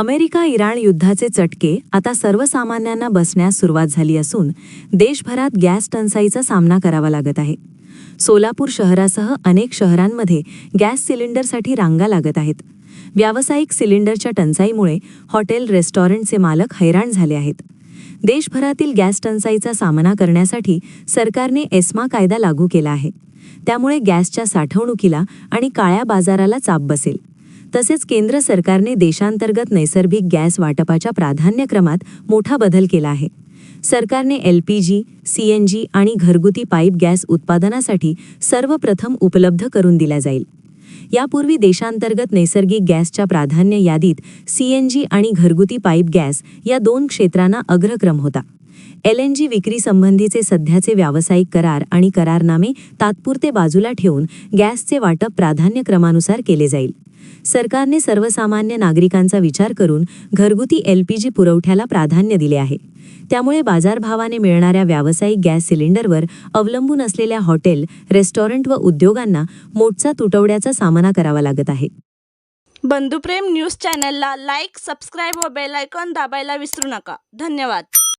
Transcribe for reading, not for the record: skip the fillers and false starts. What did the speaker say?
America Iran युद्धाचे चटके आता सर्वसामान्यांना बसण्यास सुरुवात झाली असून देशभरात गॅस टंचाईचा सामना करावा लागत आहे. सोलापूर शहरासह अनेक शहरांमध्ये गॅस सिलेंडरसाठी रांगा लागत आहेत. व्यावसायिक सिलेंडरच्या टंचाईमुळे हॉटेल रेस्टॉरंटचे मालक हैराण झाले आहेत. देशभरातील गॅस टंचाईचा सामना करण्यासाठी सरकारने एस्मा कायदा लागू केला आहे. त्यामुळे गॅसच्या साठवणुकीला आणि काळ्या बाजाराला चाप बसेल. तसेच केंद्र सरकारने देशांतर्गत नैसर्गिक गॅस वाटपाच्या प्राधान्यक्रमात मोठा बदल केला आहे. सरकारने LPG, CNG आणि घरगुती पाईप गॅस उत्पादनासाठी सर्वप्रथम उपलब्ध करून दिला जाईल. यापूर्वी देशांतर्गत नैसर्गिक गॅसच्या प्राधान्य यादीत CNG आणि घरगुती पाईप गॅस या दोन क्षेत्रांना अग्रक्रम होता. LNG विक्रीसंबंधीचे सध्याचे व्यावसायिक करार आणि करारनामे तात्पुरते बाजूला ठेवून गॅसचे वाटप प्राधान्यक्रमानुसार केले जाईल. सरकारने सर्वसामान्य नागरिकांचा विचार करून घरगुती LPG पुरवठ्याला प्राधान्य दिले आहे. त्यामुळे बाजारभावाने मिळणाऱ्या व्यावसायिक गॅस सिलेंडरवर अवलंबून असलेल्या हॉटेल, रेस्टॉरंट व उद्योगांना मोठा तुटवड्याचा सामना करावा लागत आहे. बंधुप्रेम न्यूज चॅनलला लाईक, सबस्क्राईब व बेल आयकॉन दाबायला विसरू नका. धन्यवाद.